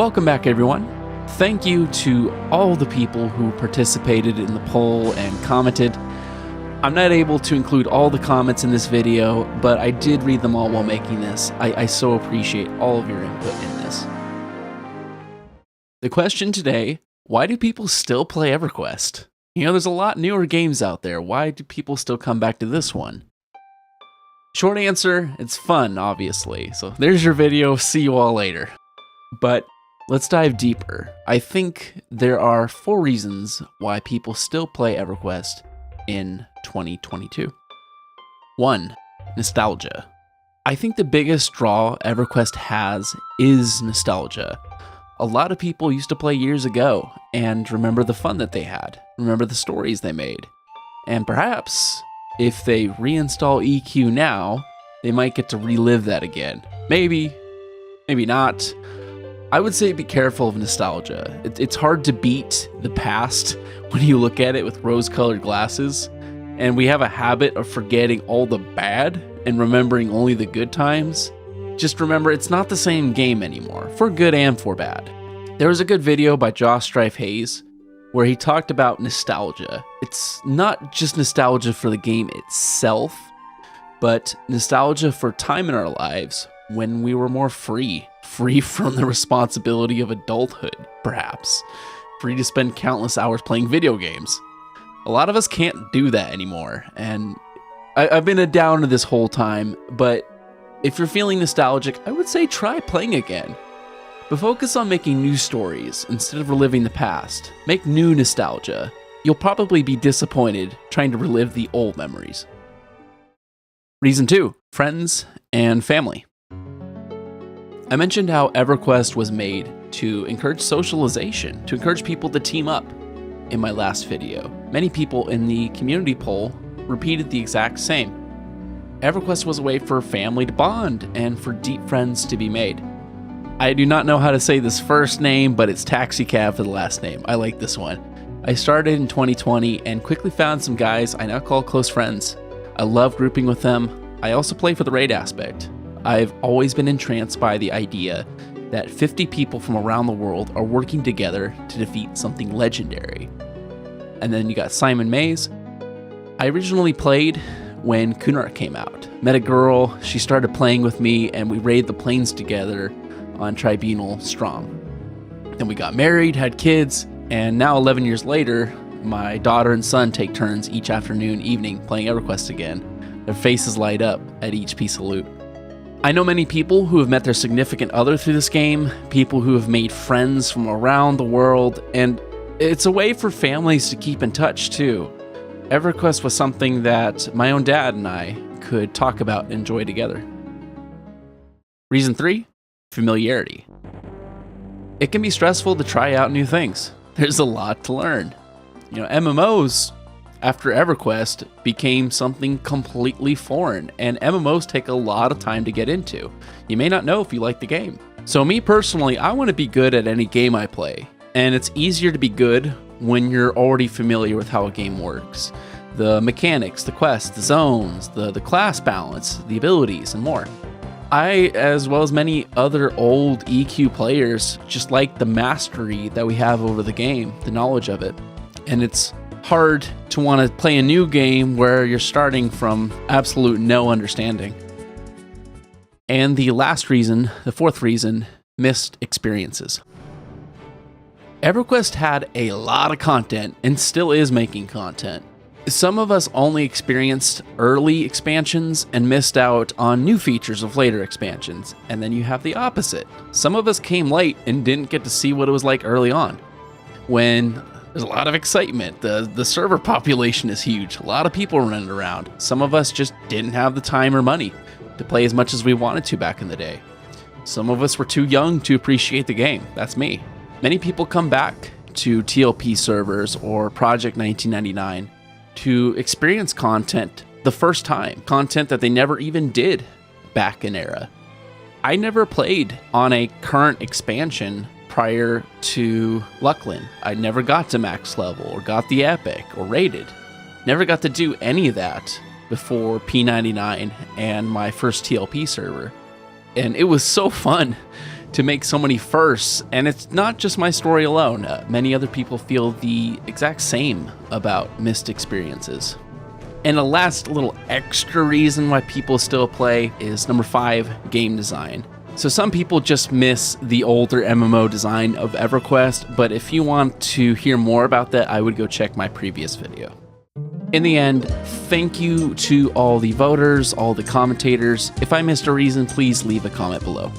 Welcome back, everyone. Thank you to all the people who participated in the poll and commented. I'm not able to include all the comments in this video, but I did read them all while making this. I so appreciate all of your input in this. The question today, why do people still play EverQuest? You know, there's a lot newer games out there. Why do people still come back to this one? Short answer, it's fun, obviously. So there's your video. See you all later. But let's dive deeper. I think there are 4 reasons why people still play EverQuest in 2022. 1. Nostalgia. I think the biggest draw EverQuest has is nostalgia. A lot of people used to play years ago and remember the fun that they had, remember the stories they made. And perhaps, if they reinstall EQ now, they might get to relive that again. Maybe, maybe not. I would say be careful of nostalgia. It's hard to beat the past when you look at it with rose-colored glasses, and we have a habit of forgetting all the bad and remembering only the good times. Just remember, it's not the same game anymore, for good and for bad. There was a good video by Josh Strife Hayes where he talked about nostalgia. It's not just nostalgia for the game itself, but nostalgia for time in our lives when we were more free from the responsibility of adulthood, perhaps. Free to spend countless hours playing video games. A lot of us can't do that anymore, and I've been a downer this whole time, but if you're feeling nostalgic, I would say try playing again. But focus on making new stories instead of reliving the past. Make new nostalgia. You'll probably be disappointed trying to relive the old memories. Reason 2, friends and family. I mentioned how EverQuest was made to encourage socialization, to encourage people to team up in my last video. Many people in the community poll repeated the exact same. EverQuest was a way for family to bond and for deep friends to be made. I do not know how to say this first name, but it's Taxicab for the last name. I like this one. I started in 2020 and quickly found some guys I now call close friends. I love grouping with them. I also play for the raid aspect. I've always been entranced by the idea that 50 people from around the world are working together to defeat something legendary. And then you got Simon Mays. I originally played when Kunart came out. Met a girl, she started playing with me, and we raided the plains together on Tribunal Strong. Then we got married, had kids, and now 11 years later, my daughter and son take turns each afternoon, evening playing EverQuest again. Their faces light up at each piece of loot. I know many people who have met their significant other through this game, people who have made friends from around the world, and it's a way for families to keep in touch too. EverQuest was something that my own dad and I could talk about and enjoy together. Reason 3, familiarity. It can be stressful to try out new things. There's a lot to learn. You know, MMOs, after EverQuest, became something completely foreign, and MMOs take a lot of time to get into. You may not know if you like the game. So me personally, I want to be good at any game I play, and it's easier to be good when you're already familiar with how a game works. The mechanics, the quests, the zones, the class balance, the abilities, and more. I, as well as many other old EQ players, just like the mastery that we have over the game, the knowledge of it. And it's hard to want to play a new game where you're starting from absolute no understanding. And the last reason, the 4th reason, missed experiences. EverQuest had a lot of content and still is making content. Some of us only experienced early expansions and missed out on new features of later expansions. And then you have the opposite. Some of us came late and didn't get to see what it was like early on. When there's a lot of excitement, the server population is huge, a lot of people running around. Some of us just didn't have the time or money to play as much as we wanted to back in the day. Some of us were too young to appreciate the game. That's me. Many people come back to TLP servers or Project 1999 to experience content the first time, content that they never even did back in era. I never played on a current expansion prior to Lucklin. I never got to max level or got the epic or rated. Never got to do any of that before P99 and my first TLP server. And it was so fun to make so many firsts, and it's not just my story alone. Many other people feel the exact same about missed experiences. And a last little extra reason why people still play is number 5, game design. So some people just miss the older MMO design of EverQuest, but if you want to hear more about that, I would go check my previous video. In the end, thank you to all the voters, all the commentators. If I missed a reason, please leave a comment below.